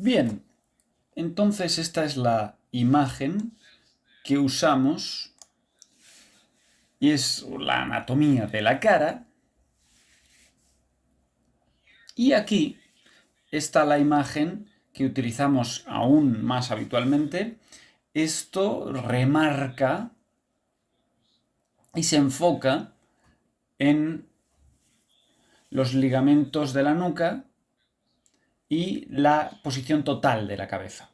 Bien, entonces esta es la imagen que usamos y es la anatomía de la cara. Y aquí está la imagen que utilizamos aún más habitualmente. Esto remarca y se enfoca en los ligamentos de la nuca y la posición total de la cabeza.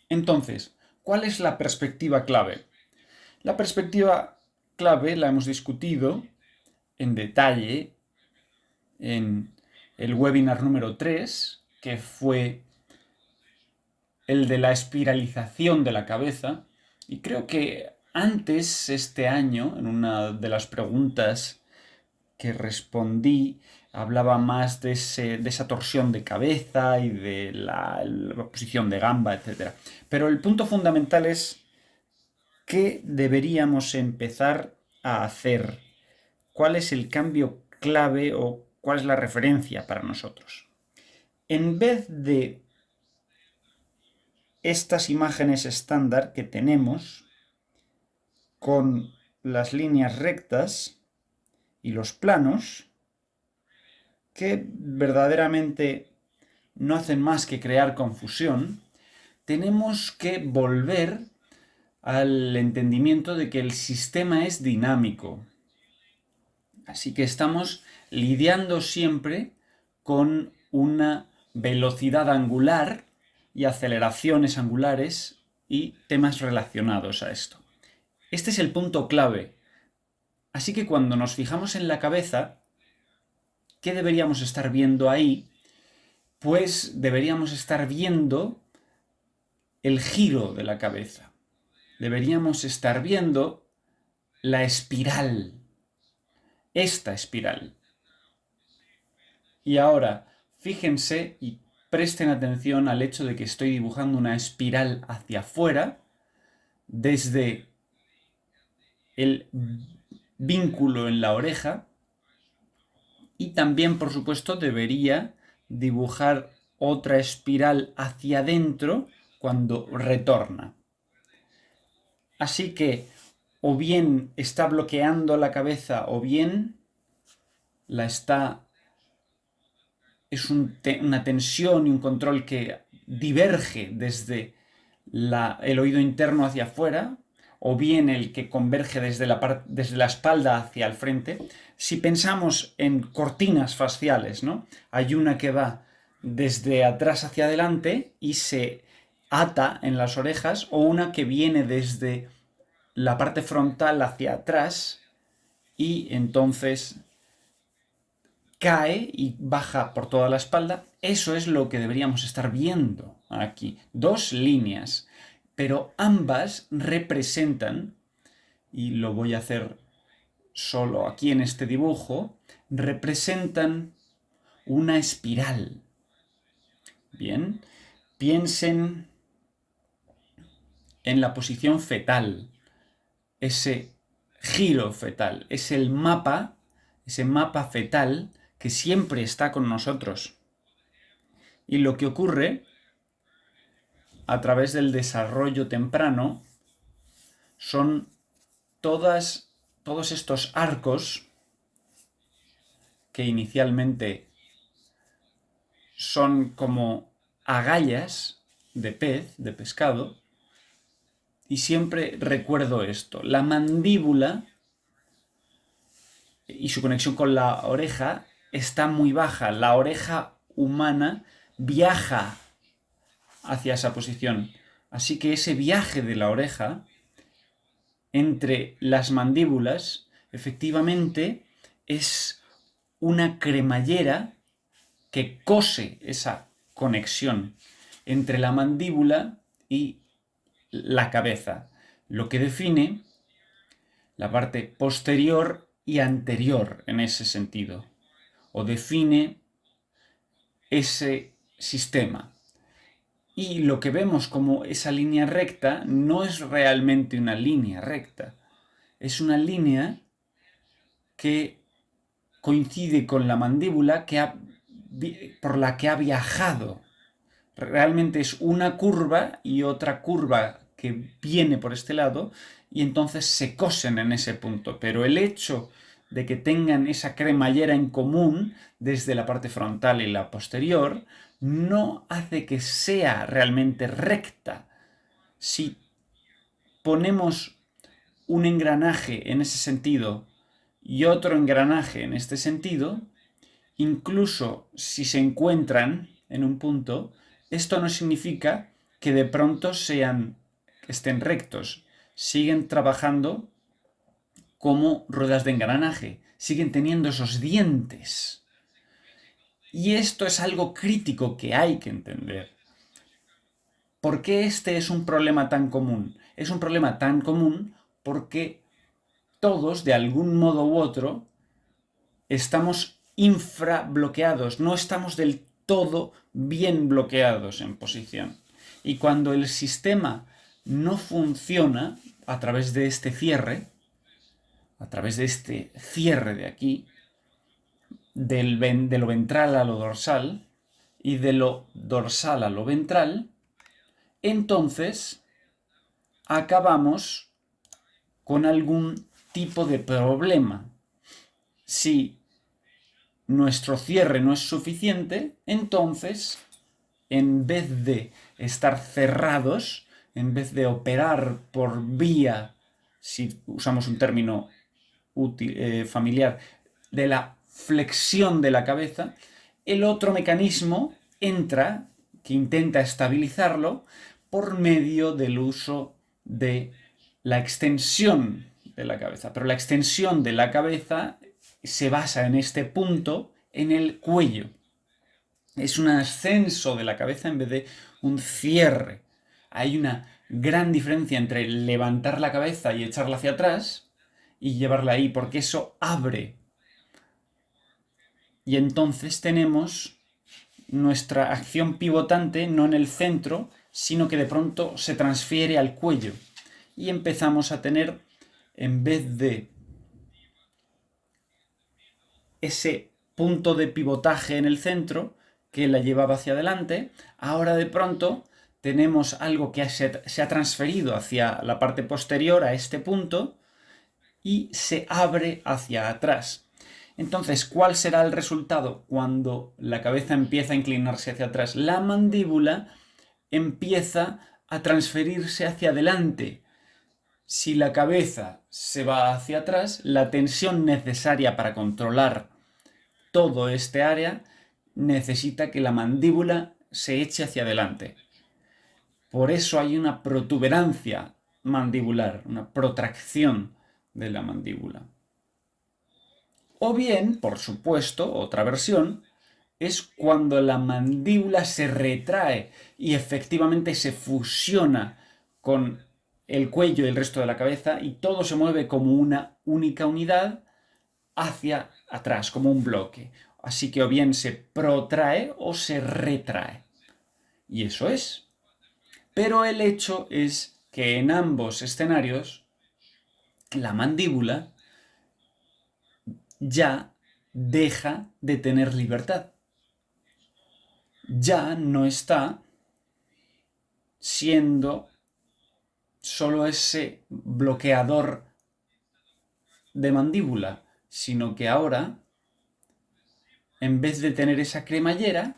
Entonces, ¿cuál es la perspectiva clave? La perspectiva clave la hemos discutido en detalle en el webinar número 3, que fue el de la espiralización de la cabeza, y creo que antes, este año, en una de las preguntas que respondí, hablaba más de esa torsión de cabeza y de la posición de gamba, etc. Pero el punto fundamental es qué deberíamos empezar a hacer. ¿Cuál es el cambio clave o cuál es la referencia para nosotros? En vez de estas imágenes estándar que tenemos con las líneas rectas y los planos, que verdaderamente no hacen más que crear confusión, tenemos que volver al entendimiento de que el sistema es dinámico. Así que estamos lidiando siempre con una velocidad angular y aceleraciones angulares y temas relacionados a esto. Este es el punto clave. Así que cuando nos fijamos en la cabeza, ¿qué deberíamos estar viendo ahí? Pues deberíamos estar viendo el giro de la cabeza. Deberíamos estar viendo la espiral. Esta espiral. Y ahora, fíjense y presten atención al hecho de que estoy dibujando una espiral hacia afuera desde el vínculo en la oreja y también, por supuesto, debería dibujar otra espiral hacia adentro cuando retorna. Así que o bien está bloqueando la cabeza o bien es una tensión y un control que diverge desde el oído interno hacia afuera, o bien el que converge desde la espalda hacia el frente. Si pensamos en cortinas faciales, ¿no? Hay una que va desde atrás hacia adelante y se ata en las orejas, o una que viene desde la parte frontal hacia atrás y entonces cae y baja por toda la espalda. Eso es lo que deberíamos estar viendo aquí. Dos líneas, pero ambas representan, y lo voy a hacer solo aquí en este dibujo, representan una espiral. Bien, piensen en la posición fetal, ese giro fetal, es el mapa, ese mapa fetal que siempre está con nosotros. Y lo que ocurre a través del desarrollo temprano son todos estos arcos que inicialmente son como agallas de pez, de pescado, y siempre recuerdo esto: la mandíbula y su conexión con la oreja está muy baja. La oreja humana viaja hacia esa posición. Así que ese viaje de la oreja entre las mandíbulas efectivamente es una cremallera que cose esa conexión entre la mandíbula y la cabeza, lo que define la parte posterior y anterior en ese sentido, o define ese sistema. Y lo que vemos como esa línea recta no es realmente una línea recta, es una línea que coincide con la mandíbula por la que ha viajado Realmente es una curva y otra curva que viene por este lado y entonces se cosen en ese punto. Pero el hecho de que tengan esa cremallera en común desde la parte frontal y la posterior no hace que sea realmente recta. Si ponemos un engranaje en ese sentido y otro engranaje en este sentido, incluso si se encuentran en un punto, esto no significa que de pronto estén rectos. Siguen trabajando como ruedas de engranaje, siguen teniendo esos dientes. Y esto es algo crítico que hay que entender. ¿Por qué este es un problema tan común? Es un problema tan común porque todos, de algún modo u otro, estamos infrabloqueados, no estamos del todo bien bloqueados en posición. Y cuando el sistema no funciona a través de este cierre, de aquí, de lo ventral a lo dorsal y de lo dorsal a lo ventral, entonces acabamos con algún tipo de problema. Si nuestro cierre no es suficiente, entonces, en vez de estar cerrados, en vez de operar por vía, si usamos un término familiar, de la flexión de la cabeza, el otro mecanismo entra, que intenta estabilizarlo, por medio del uso de la extensión de la cabeza. Pero la extensión de la cabeza se basa en este punto, en el cuello. Es un ascenso de la cabeza en vez de un cierre. Hay una gran diferencia entre levantar la cabeza y echarla hacia atrás y llevarla ahí, porque eso abre. Y entonces tenemos nuestra acción pivotante no en el centro, sino que de pronto se transfiere al cuello. Y empezamos a tener, en vez de ese punto de pivotaje en el centro que la llevaba hacia adelante, ahora de pronto tenemos algo que se ha transferido hacia la parte posterior a este punto y se abre hacia atrás. Entonces, ¿cuál será el resultado cuando la cabeza empieza a inclinarse hacia atrás? La mandíbula empieza a transferirse hacia adelante. Si la cabeza se va hacia atrás, la tensión necesaria para controlar todo este área necesita que la mandíbula se eche hacia adelante. Por eso hay una protuberancia mandibular, una protracción de la mandíbula. O bien, por supuesto, otra versión, es cuando la mandíbula se retrae y efectivamente se fusiona con el cuello y el resto de la cabeza y todo se mueve como una única unidad hacia atrás, como un bloque. Así que o bien se protrae o se retrae. Y eso es. Pero el hecho es que en ambos escenarios la mandíbula ya deja de tener libertad. Ya no está siendo solo ese bloqueador de mandíbula, sino que ahora, en vez de tener esa cremallera,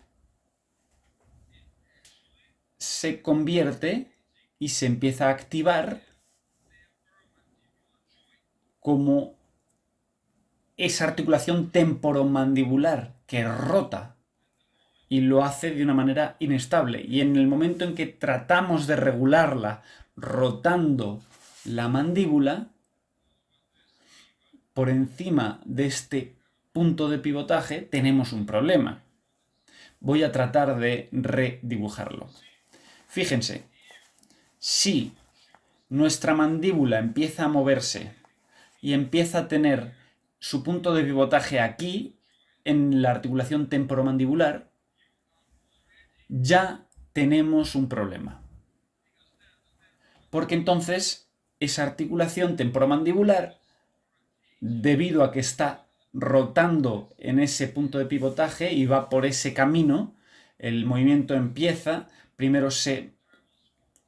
se convierte y se empieza a activar como esa articulación temporomandibular que rota y lo hace de una manera inestable. Y en el momento en que tratamos de regularla rotando la mandíbula, por encima de este punto de pivotaje tenemos un problema. Voy a tratar de redibujarlo. Fíjense, si nuestra mandíbula empieza a moverse y empieza a tener su punto de pivotaje aquí, en la articulación temporomandibular, ya tenemos un problema. Porque entonces esa articulación temporomandibular, debido a que está rotando en ese punto de pivotaje y va por ese camino, El movimiento empieza, primero se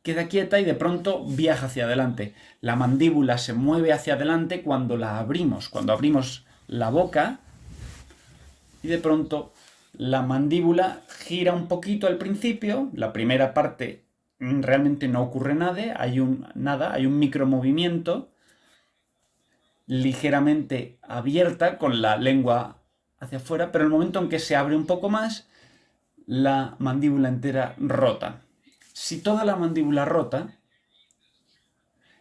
queda quieta y de pronto viaja hacia adelante. La mandíbula se mueve hacia adelante cuando abrimos la boca, y de pronto la mandíbula gira un poquito al principio. La primera parte realmente no ocurre nada, hay un micromovimiento ligeramente abierta con la lengua hacia afuera, pero el momento en que se abre un poco más, la mandíbula entera rota. Si toda la mandíbula rota,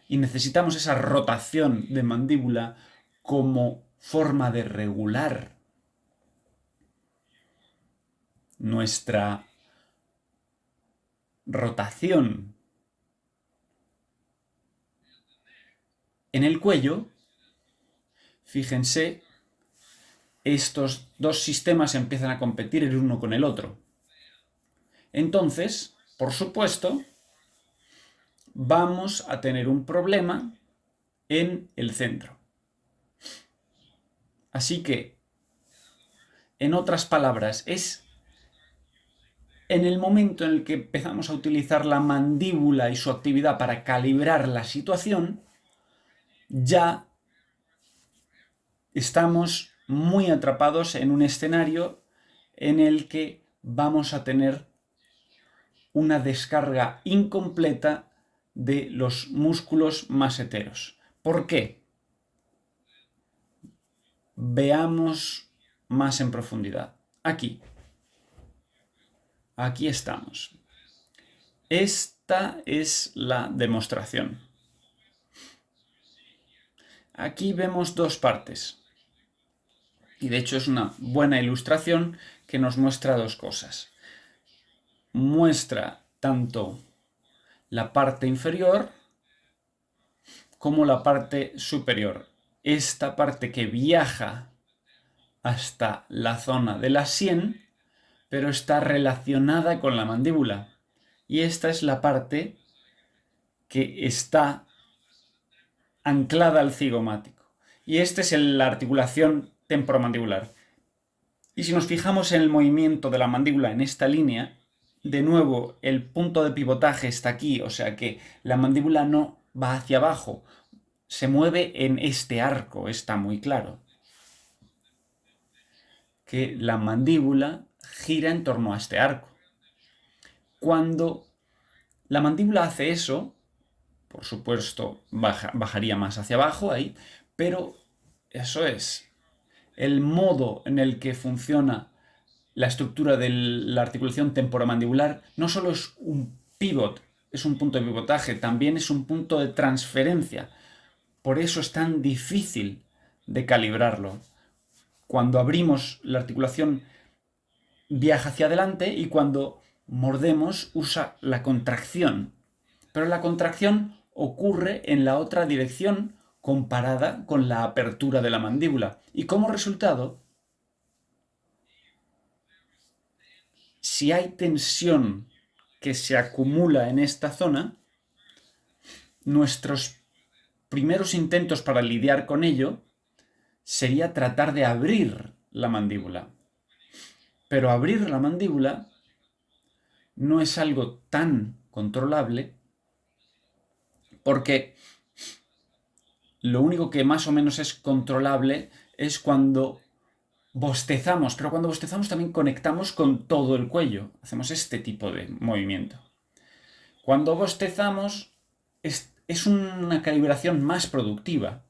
y necesitamos esa rotación de mandíbula como forma de regular nuestra rotación en el cuello, fíjense, estos dos sistemas empiezan a competir el uno con el otro. Entonces, por supuesto, vamos a tener un problema en el centro. Así que, en otras palabras, es en el momento en el que empezamos a utilizar la mandíbula y su actividad para calibrar la situación, ya estamos muy atrapados en un escenario en el que vamos a tener una descarga incompleta de los músculos maseteros. ¿Por qué? Veamos más en profundidad. Aquí estamos. Esta es la demostración. Aquí vemos dos partes. Y de hecho es una buena ilustración que nos muestra dos cosas. Muestra tanto la parte inferior como la parte superior. Esta parte que viaja hasta la zona de la sien, pero está relacionada con la mandíbula. Y esta es la parte que está anclada al cigomático. Y esta es la articulación temporomandibular. Y si nos fijamos en el movimiento de la mandíbula en esta línea, de nuevo el punto de pivotaje está aquí, o sea que la mandíbula no va hacia abajo, se mueve en este arco, está muy claro. Que la mandíbula gira en torno a este arco. Cuando la mandíbula hace eso, por supuesto bajaría más hacia abajo ahí, pero eso es. El modo en el que funciona la estructura de la articulación temporomandibular no solo es un pivot, es un punto de pivotaje, también es un punto de transferencia. Por eso es tan difícil de calibrarlo. Cuando abrimos, la articulación viaja hacia adelante y cuando mordemos usa la contracción. Pero la contracción ocurre en la otra dirección comparada con la apertura de la mandíbula. Y como resultado, si hay tensión que se acumula en esta zona, nuestros primeros intentos para lidiar con ello sería tratar de abrir la mandíbula. Pero abrir la mandíbula no es algo tan controlable porque lo único que más o menos es controlable es cuando bostezamos, pero cuando bostezamos también conectamos con todo el cuello, hacemos este tipo de movimiento. Cuando bostezamos es una calibración más productiva,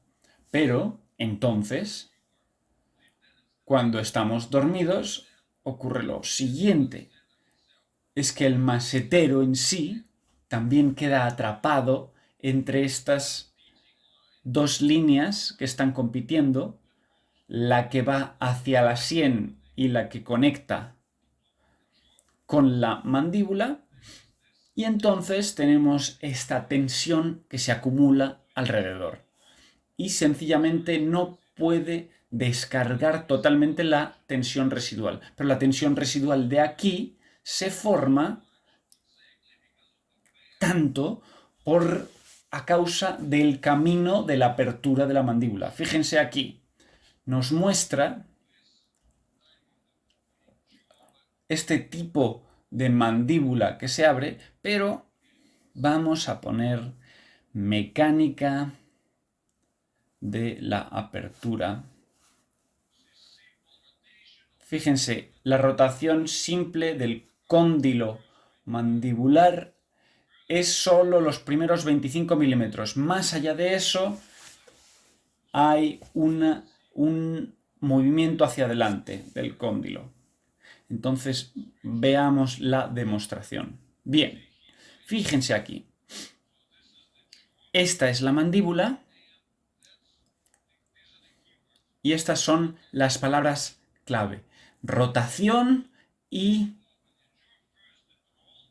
pero entonces, cuando estamos dormidos, ocurre lo siguiente, es que el masetero en sí también queda atrapado entre estas dos líneas que están compitiendo, la que va hacia la sien y la que conecta con la mandíbula, y entonces tenemos esta tensión que se acumula alrededor y sencillamente no puede descargar totalmente la tensión residual. Pero la tensión residual de aquí se forma tanto a causa del camino de la apertura de la mandíbula. Fíjense aquí, nos muestra este tipo de mandíbula que se abre, pero vamos a poner mecánica de la apertura. Fíjense, la rotación simple del cóndilo mandibular es solo los primeros 25 milímetros. Más allá de eso, hay un movimiento hacia adelante del cóndilo. Entonces, veamos la demostración. Bien, fíjense aquí. Esta es la mandíbula y estas son las palabras clave: rotación y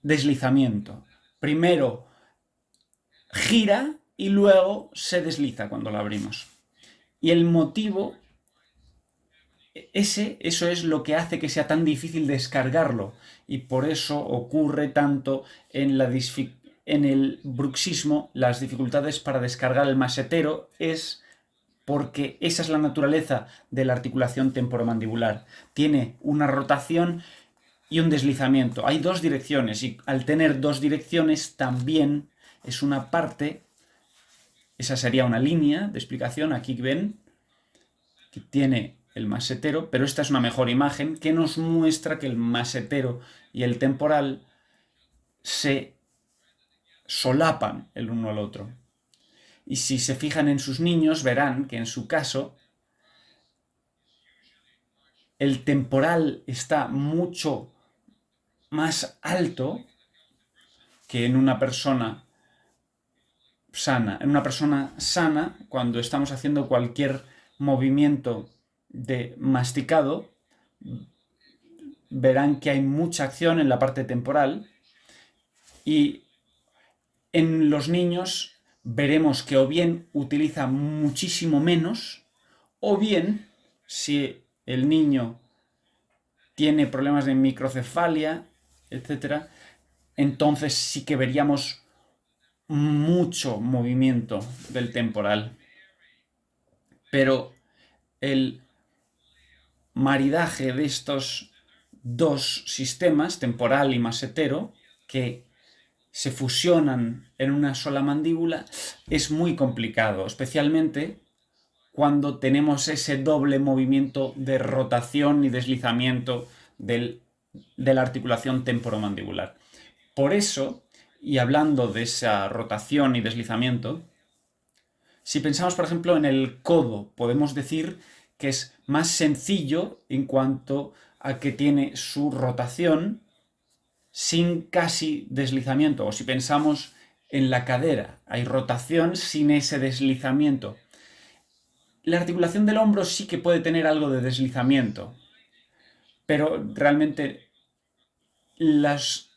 deslizamiento. Primero gira y luego se desliza cuando la abrimos. Y el motivo, eso es lo que hace que sea tan difícil descargarlo. Y por eso ocurre tanto en el bruxismo. Las dificultades para descargar el masetero es porque esa es la naturaleza de la articulación temporomandibular. Tiene una rotación y un deslizamiento. Hay dos direcciones, y al tener dos direcciones también es una parte, esa sería una línea de explicación. Aquí ven que tiene el masetero, pero esta es una mejor imagen que nos muestra que el masetero y el temporal se solapan el uno al otro. Y si se fijan en sus niños, verán que en su caso el temporal está mucho más alto que en una persona sana. En una persona sana, cuando estamos haciendo cualquier movimiento de masticado, verán que hay mucha acción en la parte temporal, y en los niños veremos que o bien utiliza muchísimo menos, o bien, si el niño tiene problemas de microcefalia, etc., entonces sí que veríamos mucho movimiento del temporal. Pero el maridaje de estos dos sistemas, temporal y masetero, que se fusionan en una sola mandíbula, es muy complicado, especialmente cuando tenemos ese doble movimiento de rotación y deslizamiento de la articulación temporomandibular. Por eso, y hablando de esa rotación y deslizamiento, si pensamos, por ejemplo, en el codo, podemos decir que es más sencillo en cuanto a que tiene su rotación sin casi deslizamiento. O si pensamos en la cadera, hay rotación sin ese deslizamiento. La articulación del hombro sí que puede tener algo de deslizamiento, pero realmente los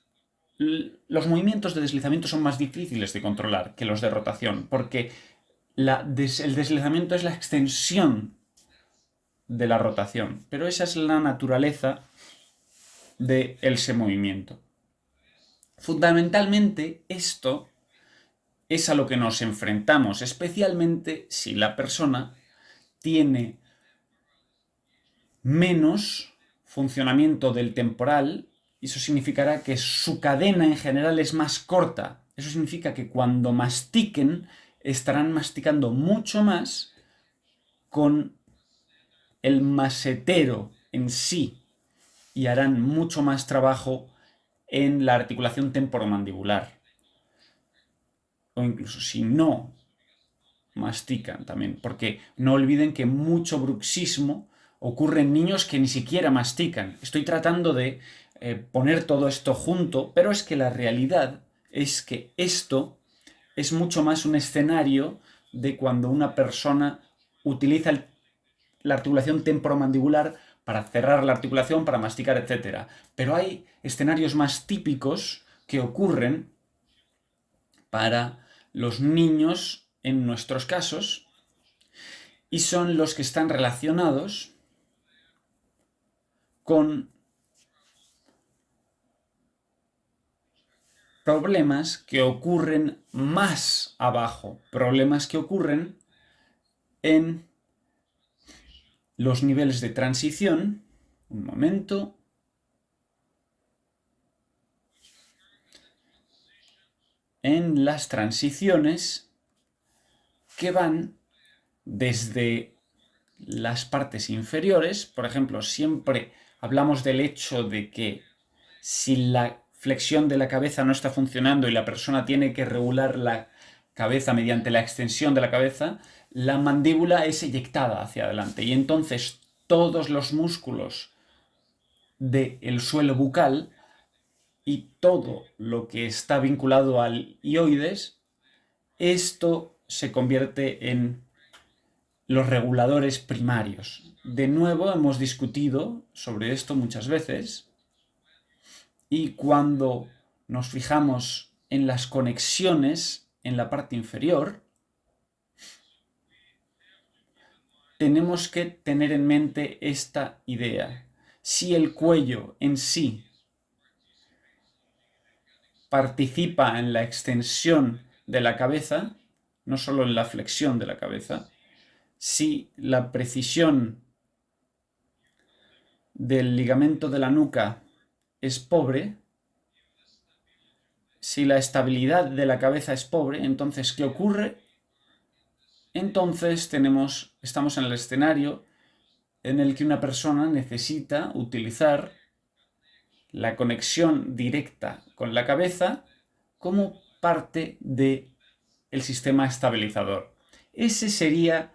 movimientos de deslizamiento son más difíciles de controlar que los de rotación, porque el deslizamiento es la extensión de la rotación, pero esa es la naturaleza de ese movimiento. Fundamentalmente, esto es a lo que nos enfrentamos, especialmente si la persona tiene menos funcionamiento del temporal. Eso significará que su cadena en general es más corta. Eso significa que cuando mastiquen, estarán masticando mucho más con el masetero en sí y harán mucho más trabajo en la articulación temporomandibular. O incluso si no mastican también, porque no olviden que mucho bruxismo ocurre en niños que ni siquiera mastican. Estoy tratando de poner todo esto junto, pero es que la realidad es que esto es mucho más un escenario de cuando una persona utiliza la articulación temporomandibular para cerrar la articulación, para masticar, etc. Pero hay escenarios más típicos que ocurren para los niños en nuestros casos, y son los que están relacionados con problemas que ocurren más abajo, problemas que ocurren en los niveles de transición. Un momento. en las transiciones que van desde las partes inferiores. Por ejemplo, siempre hablamos del hecho de que si la flexión de la cabeza no está funcionando y la persona tiene que regular la cabeza mediante la extensión de la cabeza, la mandíbula es eyectada hacia adelante y entonces todos los músculos del suelo bucal y todo lo que está vinculado al hioides, esto se convierte en los reguladores primarios. De nuevo, hemos discutido sobre esto muchas veces y cuando nos fijamos en las conexiones en la parte inferior, tenemos que tener en mente esta idea. Si el cuello en sí participa en la extensión de la cabeza, no solo en la flexión de la cabeza, si la precisión del ligamento de la nuca es pobre, si la estabilidad de la cabeza es pobre, entonces, ¿qué ocurre? Entonces estamos en el escenario en el que una persona necesita utilizar la conexión directa con la cabeza como parte del sistema estabilizador. Ese sería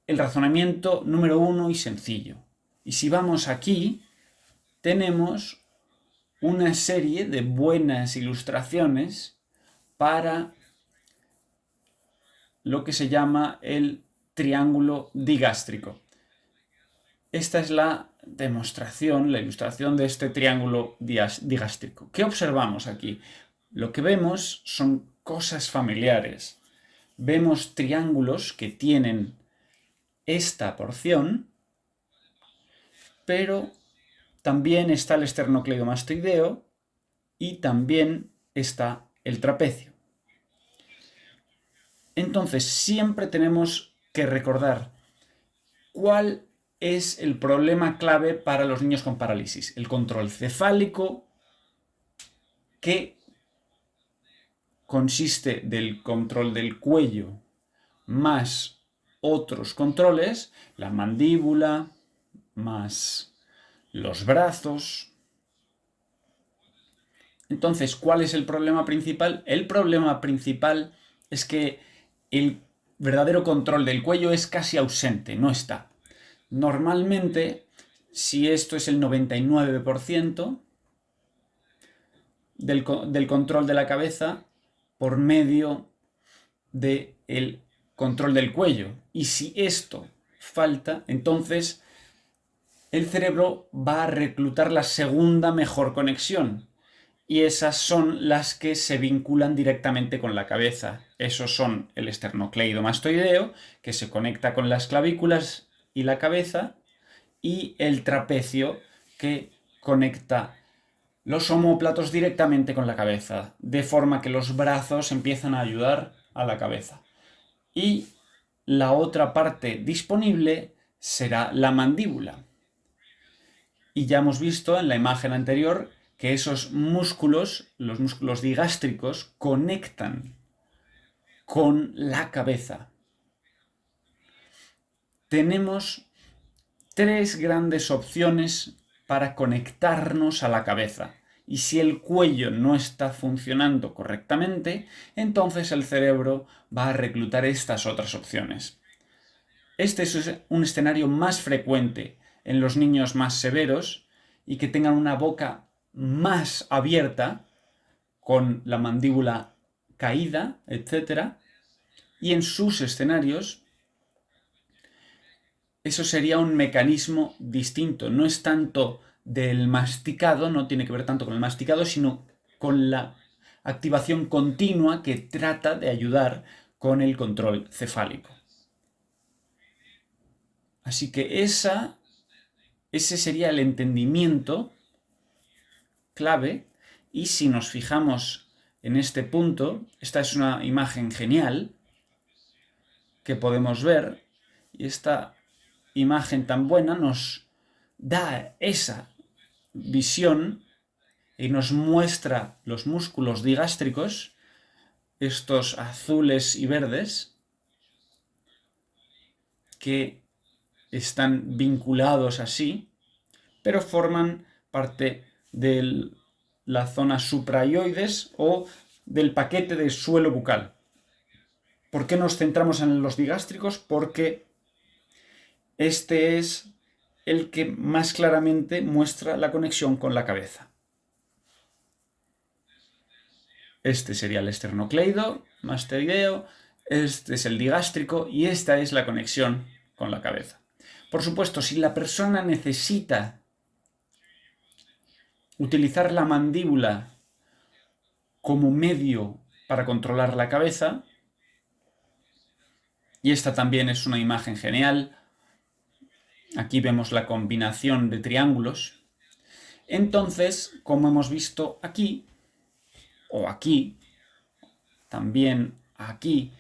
el razonamiento número 1 y sencillo. Y si vamos aquí, tenemos una serie de buenas ilustraciones para lo que se llama el triángulo digástrico. Esta es la demostración, la ilustración de este triángulo digástrico. ¿Qué observamos aquí? Lo que vemos son cosas familiares. Vemos triángulos que tienen esta porción, pero también está el esternocleidomastoideo y también está el trapecio. Entonces, siempre tenemos que recordar cuál es el problema clave para los niños con parálisis. El control cefálico, que consiste del control del cuello más otros controles, la mandíbula, más los brazos. Entonces, ¿cuál es el problema principal? El problema principal es que el verdadero control del cuello es casi ausente, no está. Normalmente, si esto es el 99% del control de la cabeza por medio del control del cuello. Y si esto falta, entonces el cerebro va a reclutar la segunda mejor conexión. Y esas son las que se vinculan directamente con la cabeza. Esos son el esternocleidomastoideo, que se conecta con las clavículas y la cabeza, y el trapecio, que conecta los omóplatos directamente con la cabeza, de forma que los brazos empiezan a ayudar a la cabeza. Y la otra parte disponible será la mandíbula. Y ya hemos visto en la imagen anterior que esos músculos, los músculos digástricos, conectan con la cabeza. Tenemos tres grandes opciones para conectarnos a la cabeza. Y si el cuello no está funcionando correctamente, entonces el cerebro va a reclutar estas otras opciones. Este es un escenario más frecuente en los niños más severos y que tengan una boca más abierta, con la mandíbula caída, etc. Y en sus escenarios, eso sería un mecanismo distinto. No es tanto del masticado, no tiene que ver tanto con el masticado, sino con la activación continua que trata de ayudar con el control cefálico. Así que ese sería el entendimiento clave. Y si nos fijamos en este punto, esta es una imagen genial que podemos ver, y esta imagen tan buena nos da esa visión y nos muestra los músculos digástricos, estos azules y verdes, que están vinculados así, pero forman parte de la zona supraioides o del paquete de suelo bucal. ¿Por qué nos centramos en los digástricos? Porque este es el que más claramente muestra la conexión con la cabeza. Este sería el esternocleido, mastoideo, este es el digástrico y esta es la conexión con la cabeza. Por supuesto, si la persona necesita utilizar la mandíbula como medio para controlar la cabeza, y esta también es una imagen genial, aquí vemos la combinación de triángulos, entonces, como hemos visto aquí, o aquí, también aquí,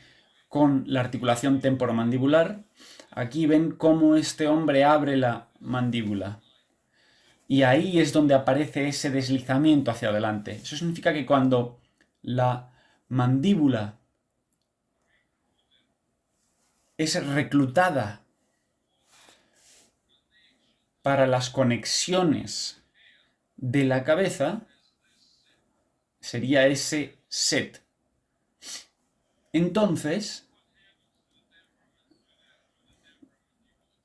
con la articulación temporomandibular, aquí ven cómo este hombre abre la mandíbula. Y ahí es donde aparece ese deslizamiento hacia adelante. Eso significa que cuando la mandíbula es reclutada para las conexiones de la cabeza, sería ese set. Entonces,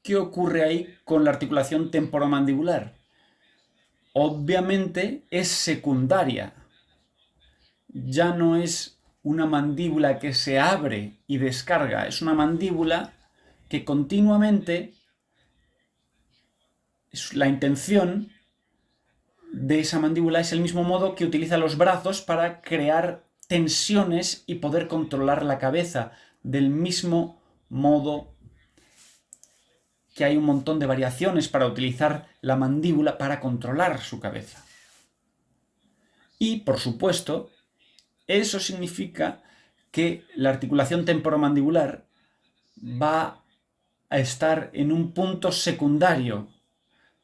¿qué ocurre ahí con la articulación temporomandibular? Obviamente es secundaria. Ya no es una mandíbula que se abre y descarga, es una mandíbula que continuamente la intención de esa mandíbula es el mismo modo que utiliza los brazos para crear tensiones y poder controlar la cabeza, del mismo modo que hay un montón de variaciones para utilizar la mandíbula para controlar su cabeza. Y, por supuesto, eso significa que la articulación temporomandibular va a estar en un punto secundario.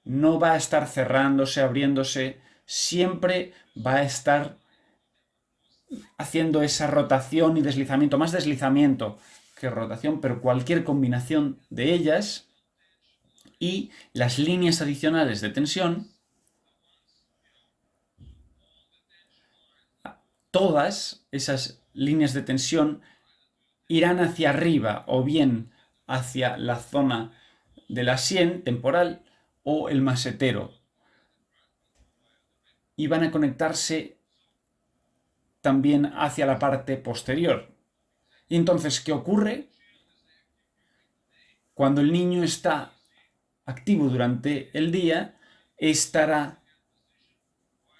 No va a estar cerrándose, abriéndose, siempre va a estar haciendo esa rotación y deslizamiento, más deslizamiento que rotación, pero cualquier combinación de ellas y las líneas adicionales de tensión, todas esas líneas de tensión irán hacia arriba o bien hacia la zona de la sien temporal o el masetero y van a conectarse también hacia la parte posterior. Y entonces, ¿qué ocurre? Cuando el niño está activo durante el día, estará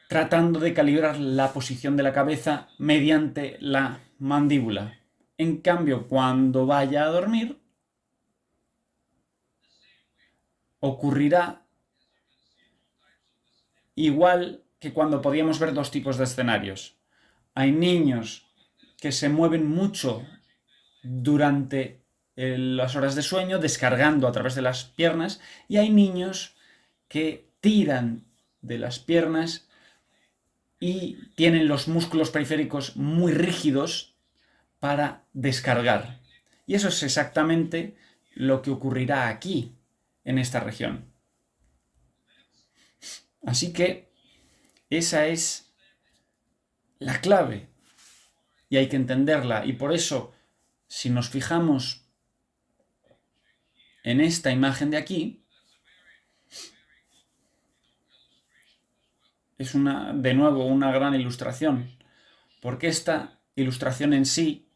tratando de calibrar la posición de la cabeza mediante la mandíbula. En cambio, cuando vaya a dormir, ocurrirá igual que cuando podíamos ver dos tipos de escenarios. Hay niños que se mueven mucho durante las horas de sueño, descargando a través de las piernas, y hay niños que tiran de las piernas y tienen los músculos periféricos muy rígidos para descargar. Y eso es exactamente lo que ocurrirá aquí, en esta región. Así que esa es la clave y hay que entenderla. Y por eso, si nos fijamos en esta imagen de aquí, es de nuevo una gran ilustración, porque esta ilustración en sí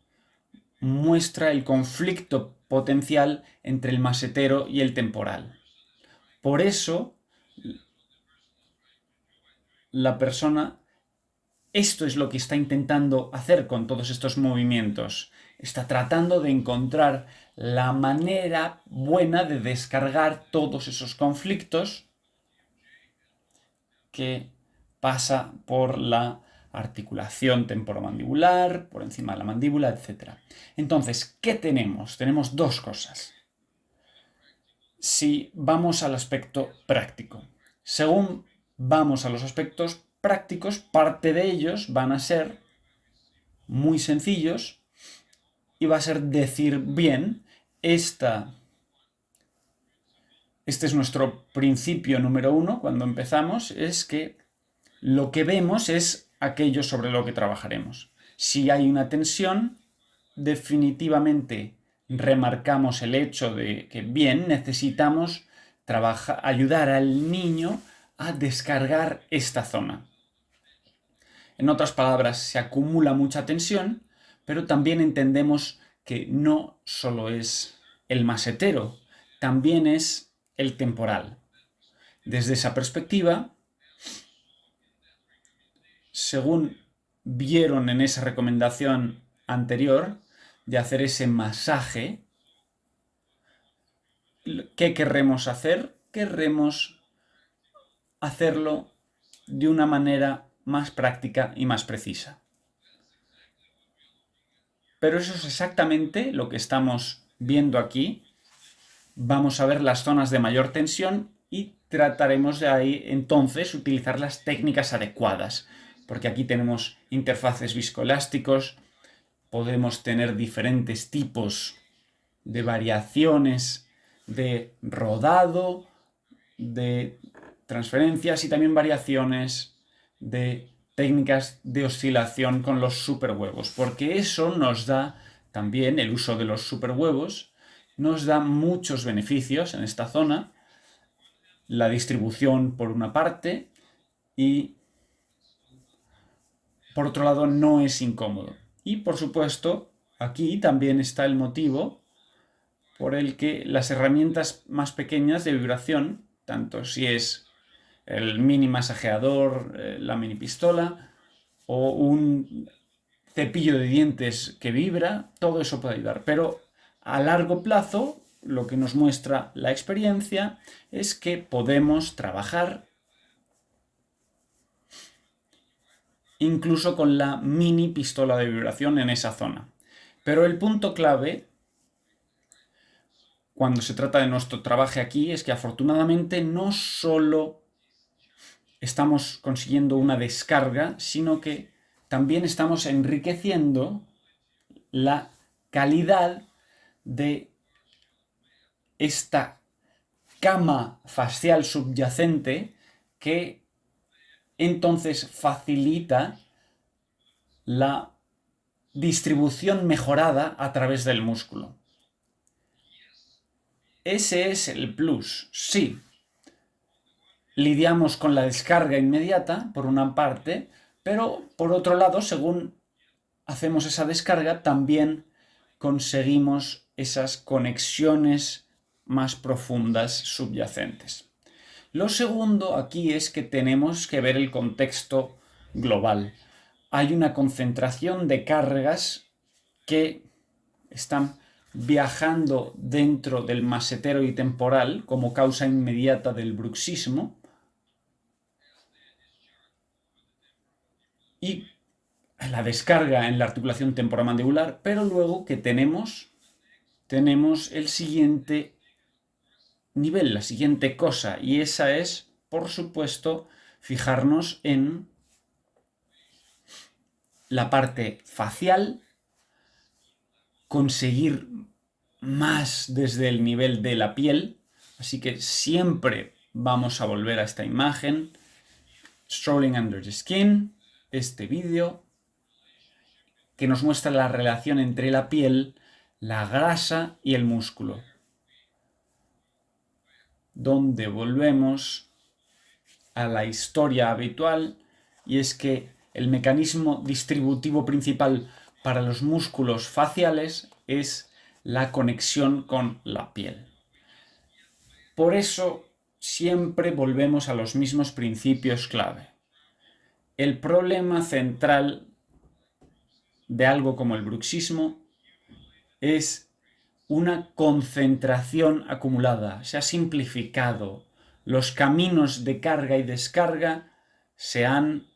muestra el conflicto potencial entre el masetero y el temporal. Por eso, la persona, esto es lo que está intentando hacer con todos estos movimientos. Está tratando de encontrar la manera buena de descargar todos esos conflictos que pasa por la articulación temporomandibular, por encima de la mandíbula, etc. Entonces, ¿qué tenemos? Tenemos dos cosas. Si vamos al aspecto práctico. Según vamos a los aspectos prácticos, parte de ellos van a ser muy sencillos y va a ser decir bien, este es nuestro principio número 1 cuando empezamos, es que lo que vemos es aquello sobre lo que trabajaremos. Si hay una tensión, definitivamente remarcamos el hecho de que, bien, necesitamos ayudar al niño a descargar esta zona. En otras palabras, se acumula mucha tensión, pero también entendemos que no solo es el masetero, también es el temporal. Desde esa perspectiva, según vieron en esa recomendación anterior de hacer ese masaje, ¿qué querremos hacer? Querremos hacerlo de una manera más práctica y más precisa. Pero eso es exactamente lo que estamos viendo aquí. Vamos a ver las zonas de mayor tensión y trataremos de ahí entonces utilizar las técnicas adecuadas, porque aquí tenemos interfaces viscoelásticos, podemos tener diferentes tipos de variaciones de rodado, de transferencias y también variaciones de técnicas de oscilación con los superhuevos, porque eso nos da también, el uso de los superhuevos, nos da muchos beneficios en esta zona, la distribución por una parte y por otro lado no es incómodo. Y por supuesto, aquí también está el motivo por el que las herramientas más pequeñas de vibración, tanto si es el mini masajeador, la mini pistola o un cepillo de dientes que vibra, todo eso puede ayudar. Pero a largo plazo, lo que nos muestra la experiencia es que podemos trabajar incluso con la mini pistola de vibración en esa zona. Pero el punto clave cuando se trata de nuestro trabajo aquí es que afortunadamente no solo estamos consiguiendo una descarga, sino que también estamos enriqueciendo la calidad de esta cama facial subyacente que entonces facilita la distribución mejorada a través del músculo. Ese es el plus, sí. Lidiamos con la descarga inmediata, por una parte, pero por otro lado, según hacemos esa descarga, también conseguimos esas conexiones más profundas subyacentes. Lo segundo aquí es que tenemos que ver el contexto global. Hay una concentración de cargas que están viajando dentro del masetero y temporal como causa inmediata del bruxismo y la descarga en la articulación temporomandibular, pero luego que tenemos el siguiente nivel, la siguiente cosa, y esa es, por supuesto, fijarnos en la parte facial, conseguir más desde el nivel de la piel, así que siempre vamos a volver a esta imagen, Strolling Under the Skin, este vídeo, que nos muestra la relación entre la piel, la grasa y el músculo, donde volvemos a la historia habitual, y es que el mecanismo distributivo principal para los músculos faciales es la conexión con la piel. Por eso siempre volvemos a los mismos principios clave. El problema central de algo como el bruxismo es una concentración acumulada. Se ha simplificado. Los caminos de carga y descarga se han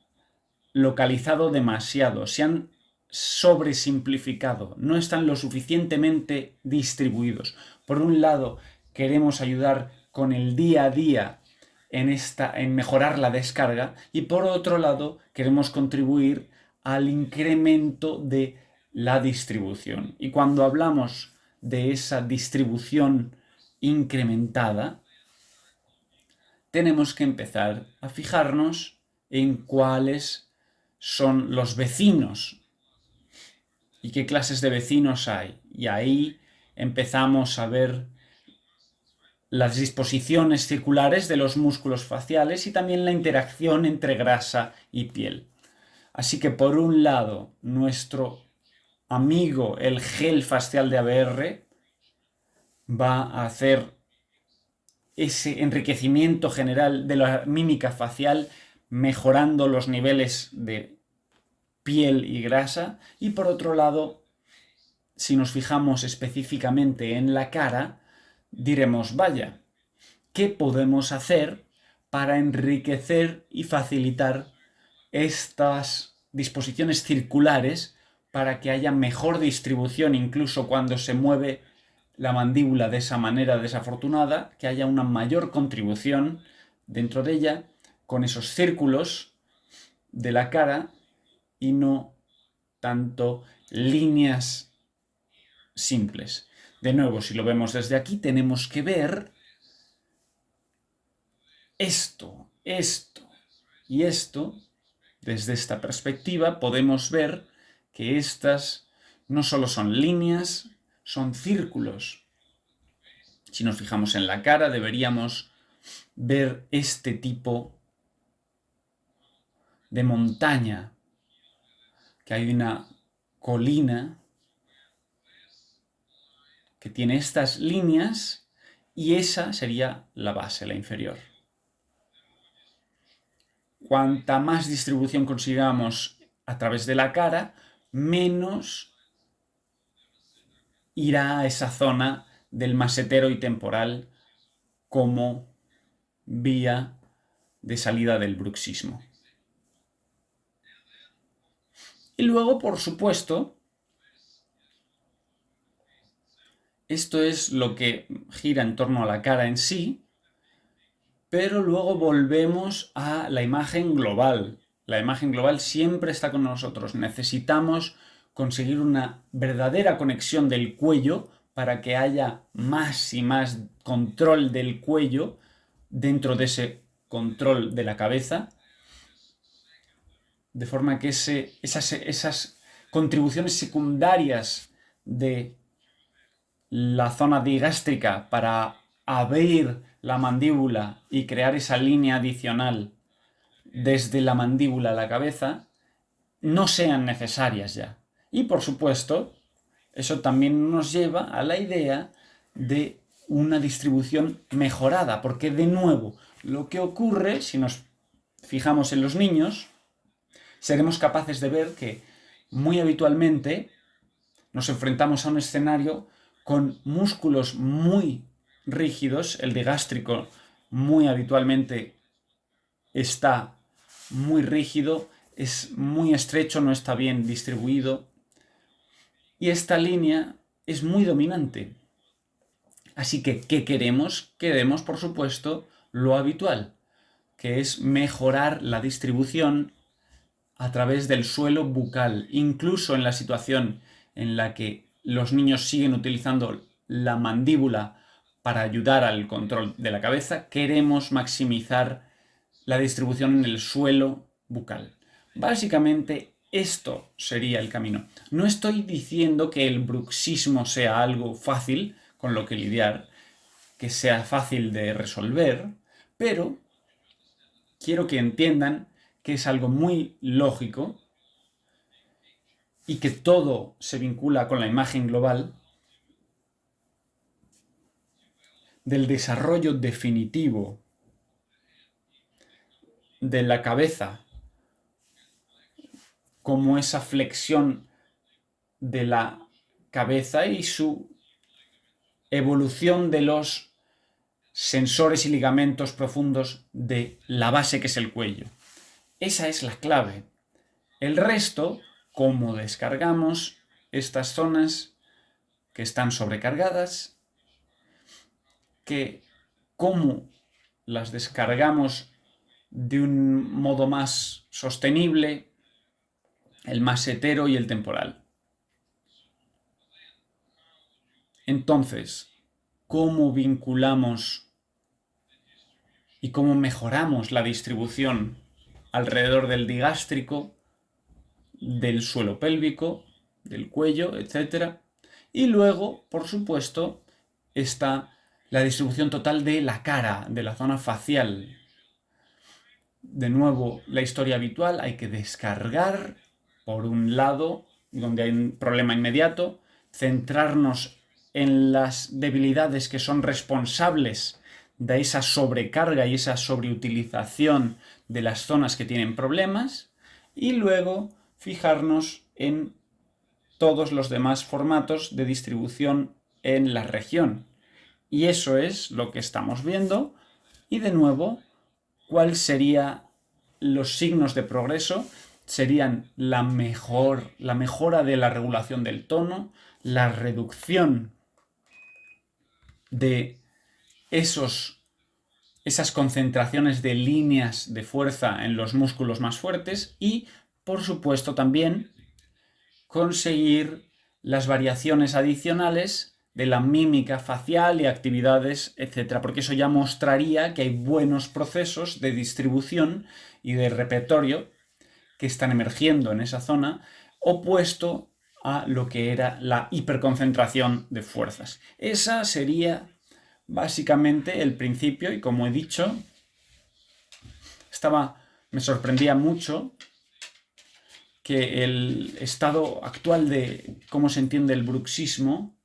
localizado demasiado, se han sobresimplificado, no están lo suficientemente distribuidos. Por un lado, queremos ayudar con el día a día en mejorar la descarga, y por otro lado queremos contribuir al incremento de la distribución. Y cuando hablamos de esa distribución incrementada, tenemos que empezar a fijarnos en cuáles son los vecinos y qué clases de vecinos hay. Y ahí empezamos a ver las disposiciones circulares de los músculos faciales y también la interacción entre grasa y piel. Así que por un lado, nuestro amigo el gel facial de ABR va a hacer ese enriquecimiento general de la mímica facial, mejorando los niveles de piel y grasa, y por otro lado, si nos fijamos específicamente en la cara, diremos, vaya, ¿qué podemos hacer para enriquecer y facilitar estas disposiciones circulares para que haya mejor distribución incluso cuando se mueve la mandíbula de esa manera desafortunada, que haya una mayor contribución dentro de ella con esos círculos de la cara y no tanto líneas simples? De nuevo, si lo vemos desde aquí, tenemos que ver esto y esto. Desde esta perspectiva podemos ver que estas no solo son líneas, son círculos. Si nos fijamos en la cara, deberíamos ver este tipo de montaña, que hay una colina que tiene estas líneas y esa sería la base, la inferior. Cuanta más distribución consigamos a través de la cara, menos irá a esa zona del masetero y temporal como vía de salida del bruxismo. Y luego, por supuesto, esto es lo que gira en torno a la cara en sí, pero luego volvemos a la imagen global. La imagen global siempre está con nosotros. Necesitamos conseguir una verdadera conexión del cuello para que haya más y más control del cuello dentro de ese control de la cabeza, de forma que esas contribuciones secundarias de la zona digástrica para abrir la mandíbula y crear esa línea adicional desde la mandíbula a la cabeza no sean necesarias ya. Y por supuesto, eso también nos lleva a la idea de una distribución mejorada, porque de nuevo, lo que ocurre, si nos fijamos en los niños, seremos capaces de ver que muy habitualmente nos enfrentamos a un escenario con músculos muy rígidos. El digástrico muy habitualmente está muy rígido, es muy estrecho, no está bien distribuido, y esta línea es muy dominante. Así que, ¿qué queremos? Queremos, por supuesto, lo habitual, que es mejorar la distribución a través del suelo bucal, incluso en la situación en la que los niños siguen utilizando la mandíbula para ayudar al control de la cabeza, queremos maximizar la distribución en el suelo bucal. Básicamente, esto sería el camino. No estoy diciendo que el bruxismo sea algo fácil con lo que lidiar, que sea fácil de resolver, pero quiero que entiendan que es algo muy lógico y que todo se vincula con la imagen global del desarrollo definitivo de la cabeza como esa flexión de la cabeza y su evolución de los sensores y ligamentos profundos de la base que es el cuello. Esa es la clave. El resto, cómo descargamos estas zonas que están sobrecargadas, cómo las descargamos de un modo más sostenible, el masetero y el temporal. Entonces, ¿cómo vinculamos y cómo mejoramos la distribución alrededor del digástrico, del suelo pélvico, del cuello, etc.? Y luego, por supuesto, está la distribución total de la cara, de la zona facial. De nuevo, la historia habitual, hay que descargar por un lado, donde hay un problema inmediato, centrarnos en las debilidades que son responsables de esa sobrecarga y esa sobreutilización de las zonas que tienen problemas, y luego fijarnos en todos los demás formatos de distribución en la región. Y eso es lo que estamos viendo. Y de nuevo, ¿cuáles serían los signos de progreso? Serían la mejora de la regulación del tono, la reducción de esas concentraciones de líneas de fuerza en los músculos más fuertes y, por supuesto, también conseguir las variaciones adicionales de la mímica facial y actividades, etc. Porque eso ya mostraría que hay buenos procesos de distribución y de repertorio que están emergiendo en esa zona, opuesto a lo que era la hiperconcentración de fuerzas. Esa sería básicamente el principio, y como he dicho, me sorprendía mucho que el estado actual de cómo se entiende el bruxismo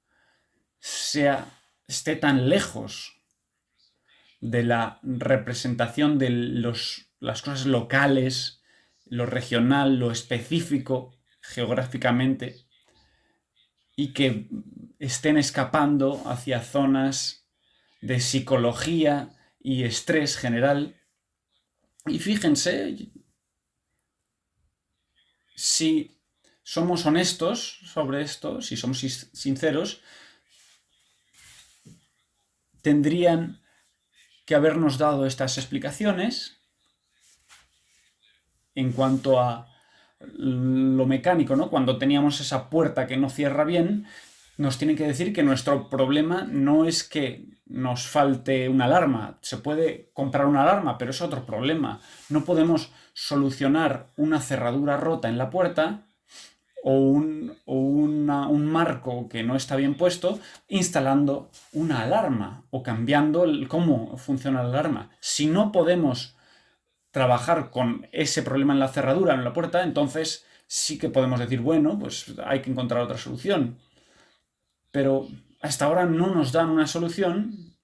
esté tan lejos de la representación de las cosas locales, lo regional, lo específico geográficamente, y que estén escapando hacia zonas de psicología y estrés general. Y fíjense, si somos honestos sobre esto, si somos sinceros, tendrían que habernos dado estas explicaciones en cuanto a lo mecánico, ¿no? Cuando teníamos esa puerta que no cierra bien, nos tienen que decir que nuestro problema no es que nos falte una alarma. Se puede comprar una alarma, pero es otro problema. No podemos solucionar una cerradura rota en la puerta o un marco que no está bien puesto instalando una alarma o cambiando cómo funciona la alarma. Si no podemos trabajar con ese problema en la cerradura, en la puerta, entonces sí que podemos decir, bueno, pues hay que encontrar otra solución. Pero hasta ahora no nos dan una solución,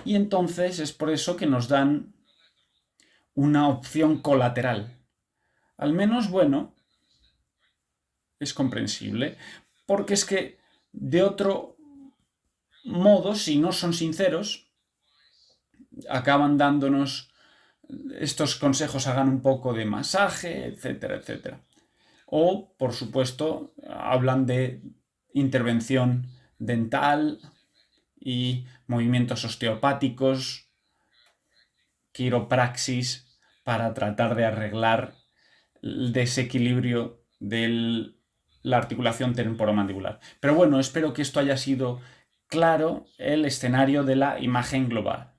y entonces es por eso que nos dan una opción colateral. Al menos, bueno, es comprensible, porque es que de otro modo, si no son sinceros, acaban dándonos estos consejos, hagan un poco de masaje, etcétera, etcétera. O, por supuesto, hablan de intervención dental y movimientos osteopáticos, quiropraxis, para tratar de arreglar el desequilibrio de la articulación temporomandibular. Pero bueno, espero que esto haya sido claro el escenario de la imagen global.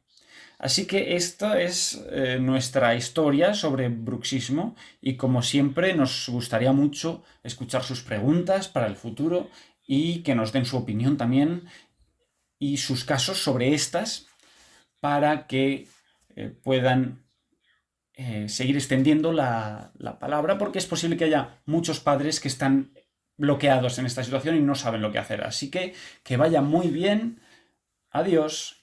Así que esta es nuestra historia sobre bruxismo, y como siempre nos gustaría mucho escuchar sus preguntas para el futuro y que nos den su opinión también y sus casos sobre estas para que puedan seguir extendiendo la palabra, porque es posible que haya muchos padres que están bloqueados en esta situación y no saben lo que hacer. Así que vaya muy bien. Adiós.